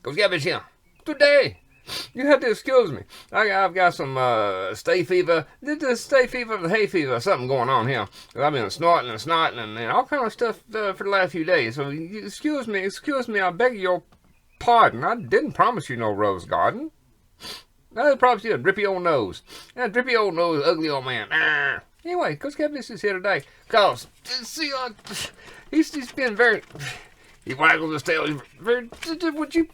Coach Cabbage here. Today, you have to excuse me. I've got some stay fever. The stay fever, the hay fever, something going on here. I've been snorting and snotting and all kind of stuff for the last few days. So excuse me. I beg your pardon. I didn't promise you no rose garden. I promised you a drippy old nose. That drippy old nose, ugly old man. Anyway, Coach Cabbage is here today. Cause see, he's been very. He waggles his tail. He's very. Would you?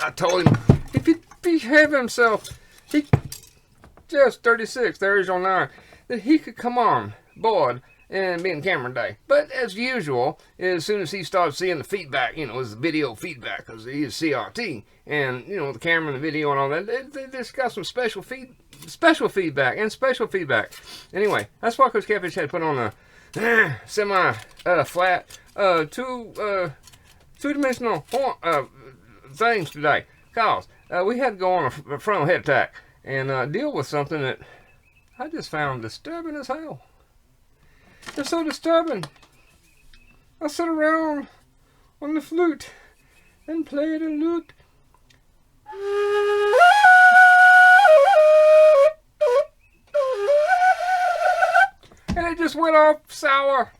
I told him if he'd behave himself, he just 36. There's your 9. That he could come on board and be in camera day. But as usual, as soon as he starts seeing the feedback, his video feedback, because he is CRT, and the camera and the video and all that, they just got some special feedback. Anyway, that's why Coach Catfish had put on a semi flat two-dimensional things today, cause we had to go on a frontal head attack and deal with something that I just found disturbing as hell. It's so disturbing. I sit around on the flute and play the lute. And it just went off sour.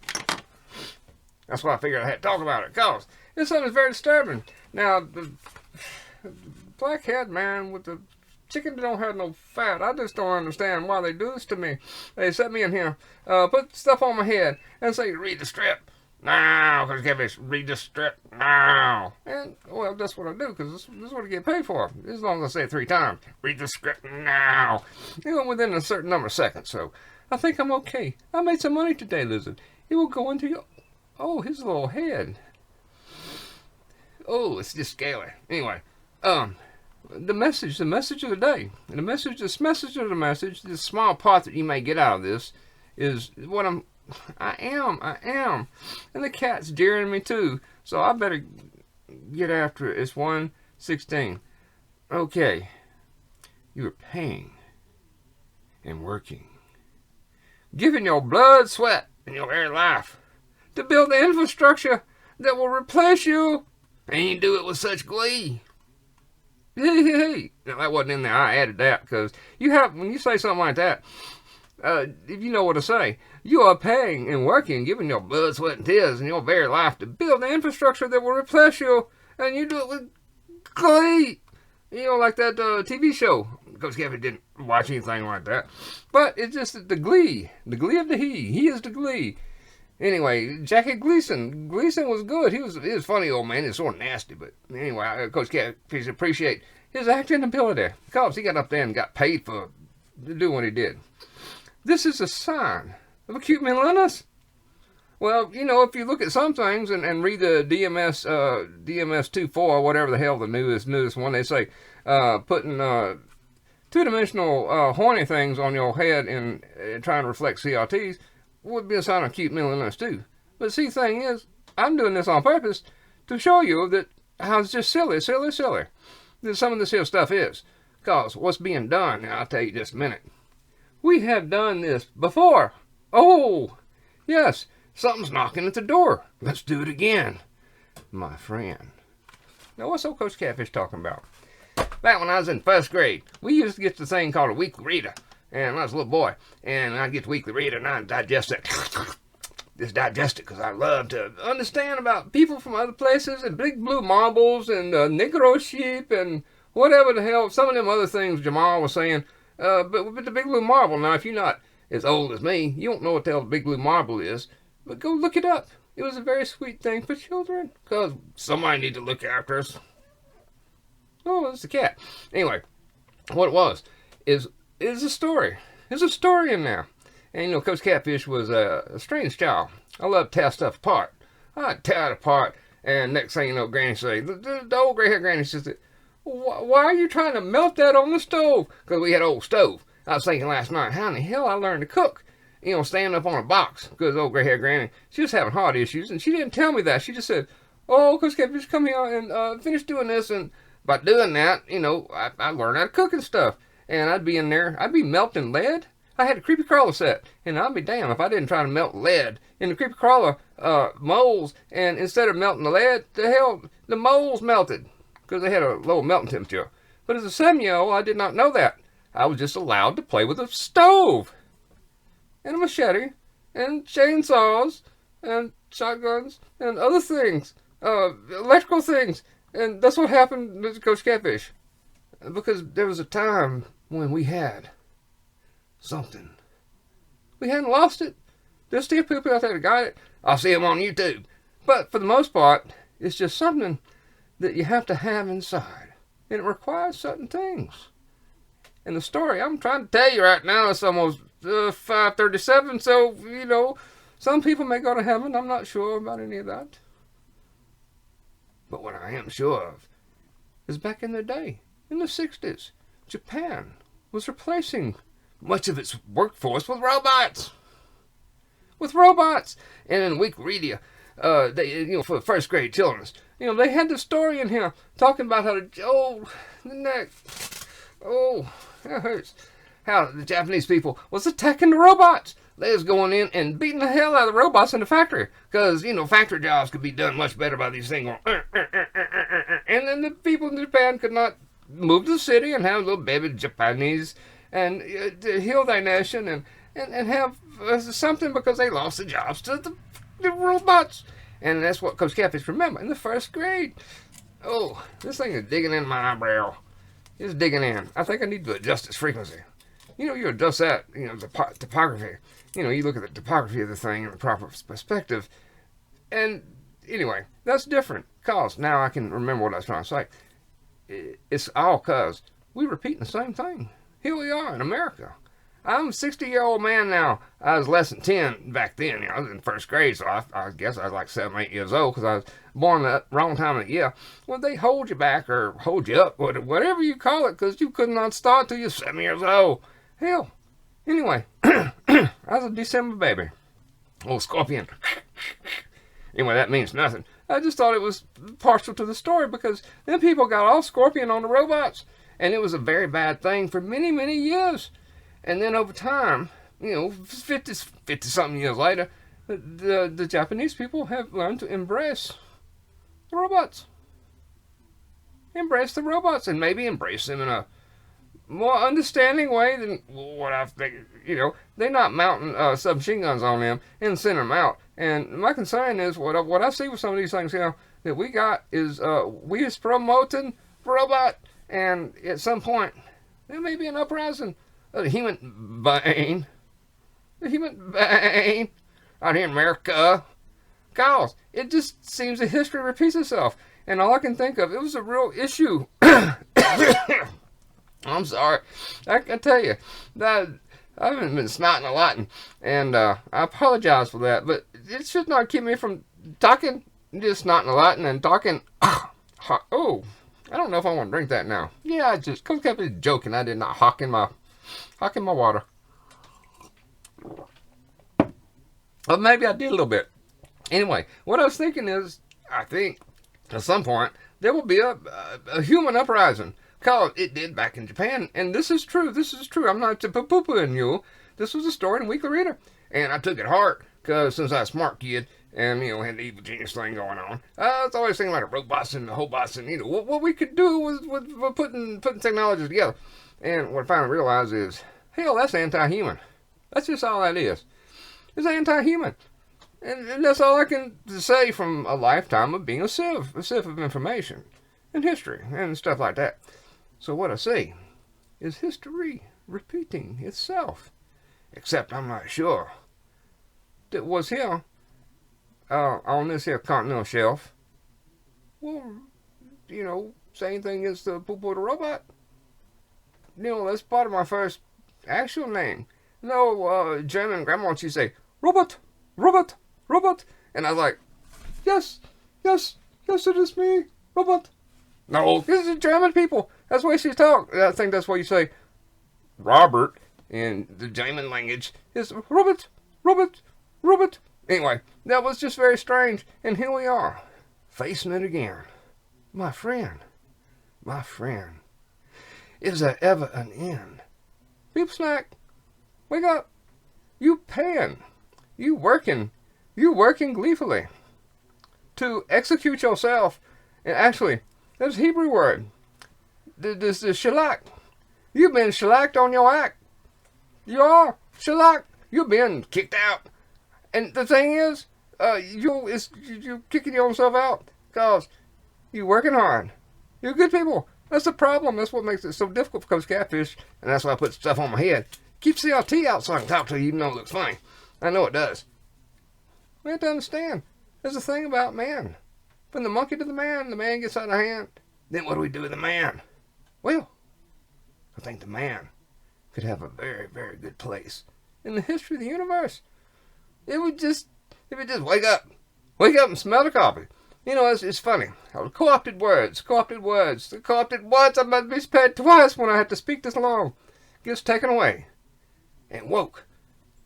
That's why I figured I had to talk about it, cause this something is very disturbing. Now, the black-haired man with the chicken that don't have no fat, I just don't understand why they do this to me. They set me in here, put stuff on my head, and say, read the strip. Now, because Cabbage, read the strip now. And, well, that's what I do, because this is what I get paid for. As long as I say it 3 times. Read the script now. Within a certain number of seconds, so I think I'm okay. I made some money today, Lizard. It will go into your... Oh, his little head. Oh, it's just scaly. Anyway, the message of the day, and the small part that you may get out of this is what I am, and the cat's jeering me too. So I better get after it. It's 1:16. Okay, you are paying and working, giving your blood, sweat, and your very life to build the infrastructure that will replace you. And you do it with such glee. Hey. Now, that wasn't in there. I added that because when you say something like that, if you know what to say, you are paying and working, giving your blood, sweat, and tears and your very life to build the infrastructure that will replace you. And you do it with glee. Like that TV show. Coach Kevin didn't watch anything like that. But it's just the glee. The glee of the he. He is the glee. Anyway, Jackie Gleason. Gleason was good. He was funny, old man. He's sort of nasty, but anyway, Coach Catfish appreciate his acting ability because he got up there and got paid to do what he did. This is a sign of acute mental illness. Well, if you look at some things and read the DMS 2.4 or whatever the hell the newest one, they say putting two-dimensional horny things on your head and trying to reflect CRTs would be a sign of acute mental illness too. But see, the thing is, I'm doing this on purpose to show you that how it's just silly that some of this here stuff is. Because what's being done, now I'll tell you just a minute. We have done this before. Oh, yes, something's knocking at the door. Let's do it again, my friend. Now, what's old Coach Catfish talking about? Back when I was in 1st grade, we used to get the thing called a weekly reader. And I was a little boy, and I'd get the weekly reader, and I'd digest it. Just digest it, because I love to understand about people from other places, and big blue marbles, and Negro sheep, and whatever the hell, some of them other things Jamal was saying. But the big blue marble, now, if you're not as old as me, you don't know what the hell the big blue marble is, but go look it up. It was a very sweet thing for children, because somebody need to look after us. Oh, it's a cat. Anyway, what it was is a story. There's a story in there. And Coach Catfish was a strange child. I love to tear stuff apart. I'd tear it apart, and next thing you know, Granny said, the old gray-haired Granny said, why are you trying to melt that on the stove? Because we had an old stove. I was thinking last night, how in the hell I learned to cook? Standing up on a box. Because old gray-haired Granny, she was having heart issues, and she didn't tell me that. She just said, oh, Coach Catfish, come here and finish doing this. And by doing that, I learned how to cook and stuff. And I'd be in there, I'd be melting lead. I had a creepy crawler set, and I'd be damned if I didn't try to melt lead in the creepy crawler molds, and instead of melting the lead, the moles melted. because they had a low melting temperature. But as a 7-year-old, I did not know that. I was just allowed to play with a stove and a machete and chainsaws and shotguns and other things, electrical things. And that's what happened to Coach Catfish. Because there was a time when we had something. We hadn't lost it. There's still people out there that got it. I'll see them on YouTube. But for the most part, it's just something that you have to have inside. And it requires certain things. And the story I'm trying to tell you right now is almost 5:37. So, you know, some people may go to heaven. I'm not sure about any of that. But what I am sure of is back in the day, in the 60s, Japan was replacing much of its workforce with robots. And in Wikipedia, they, you know, for first grade children, you know, they had the story in here talking about how the neck, that hurts. How the Japanese people was attacking the robots. They was going in and beating the hell out of the robots in the factory. Because, you know, factory jobs could be done much better by these things going, and then the people in Japan could not move to the city and have little baby Japanese and heal their nation and have something because they lost the jobs to the robots. And that's what Coach Catfish remember in the first grade. Oh, this thing is digging in my eyebrow. It's digging in. I think I need to adjust its frequency. You know, you adjust that, you know, the topography. You know, you look at the topography of the thing in the proper perspective. And anyway, that's different. Because now I can remember what I was trying to say. It's all because we're repeating the same thing. Here we are in America. I'm a 60-year-old man now. I was less than 10 back then. You know, I was in first grade, so I guess I was like 7 or 8 years old because I was born the wrong time of the year. Well, they hold you back or hold you up, whatever you call it, because you could not start till you're 7 years old. Hell, anyway, I was a December baby. Oh, scorpion. Anyway, that means nothing. I just thought it was partial to the story because then people got all scorpion on the robots. And it was a very bad thing for many, many years. And then over time, you know, 50-something years later, the Japanese people have learned to embrace the robots. Embrace the robots and maybe embrace them in a more understanding way than what I think. You know, they're not mounting submachine guns on them and sending them out. And my concern is what I see with some of these things here that we got is we is promoting robot, and at some point there may be an uprising of the human being out here in America. Cause it just seems that history repeats itself, and all I can think of, it was a real issue. I'm sorry. I can tell you that I haven't been snotting a lot, and I apologize for that, but it should not keep me from talking, just snotting a lot and talking. Oh, I don't know if I want to drink that now. Yeah, I just kept joking. I did not hawk in my water. Or maybe I did a little bit. Anyway, what I was thinking is, I think at some point there will be a human uprising. Because it did back in Japan, and this is true. I'm not poo-pooing you. This was a story in Weekly Reader, and I took it hard because since I was a smart kid and, you know, had the evil genius thing going on, I was always thinking about the robots and the robots and, you know, what we could do with putting technology together. And what I finally realized is, hell, that's anti-human. That's just all that is. It's anti-human. And that's all I can say from a lifetime of being a sieve of information and history and stuff like that. So what I say is history repeating itself. Except I'm not sure that was here on this here continental shelf. Well, you know, same thing as the poo-poo the robot. You know, that's part of my first actual name. No, German grandma used to say, Robot, Robot, Robot. And I was like, yes, it is me, Robot. No, this is German people. That's the way she talk. I think that's why you say Robert in the German language is Robert, Robert, Robert. Anyway, that was just very strange. And here we are, facing it again. My friend, is there ever an end? Beep snack, wake up. You paying, you working gleefully to execute yourself and actually That's a Hebrew word. This is shellac. You've been shellacked on your act. You are shellacked. You've been kicked out. And the thing is, you're kicking yourself out because you're working hard. You're good people. That's the problem. That's what makes it so difficult for Coach Catfish, and that's why I put stuff on my head. Keep CLT out so I can talk to you even though it looks funny. I know it does. We have to understand. There's a thing about man. From the monkey to the man gets out of hand. Then what do we do with the man? Well, I think the man could have a very, very good place in the history of the universe. It would just wake up and smell the coffee. You know, it's funny. Co-opted words. The co-opted words I must be spared twice when I have to speak this long. Gets taken away. And woke.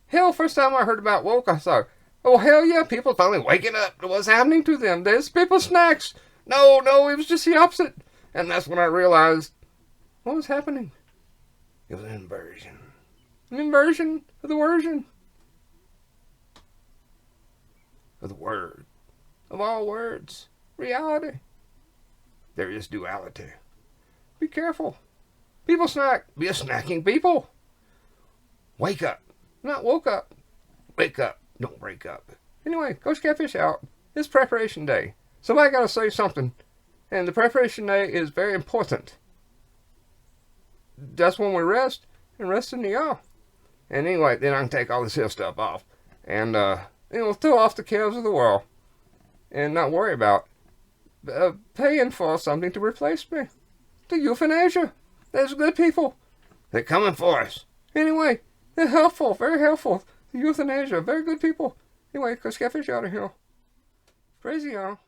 Hell, first time I heard about woke, I thought, oh, hell yeah, people finally waking up to what's happening to them. There's people snacks. No, it was just the opposite. And that's when I realized what was happening. It was an inversion. An inversion of the version. Of the word. Of all words. Reality. There is duality. Be careful. People snack. Be a snacking people. Wake up. Not woke up. Wake up. Don't break up. Anyway, Coach Catfish out. It's preparation day. Somebody got to say something. And the preparation day is very important. That's when we rest. And rest in the y'all. And anyway, then I can take all this hill stuff off. And, throw off the cares of the world. And not worry about paying for something to replace me. The euthanasia. There's good people. They're coming for us. Anyway, they're helpful. Very helpful. The euthanasia. Very good people. Anyway, Coach Catfish out of here. Crazy, y'all.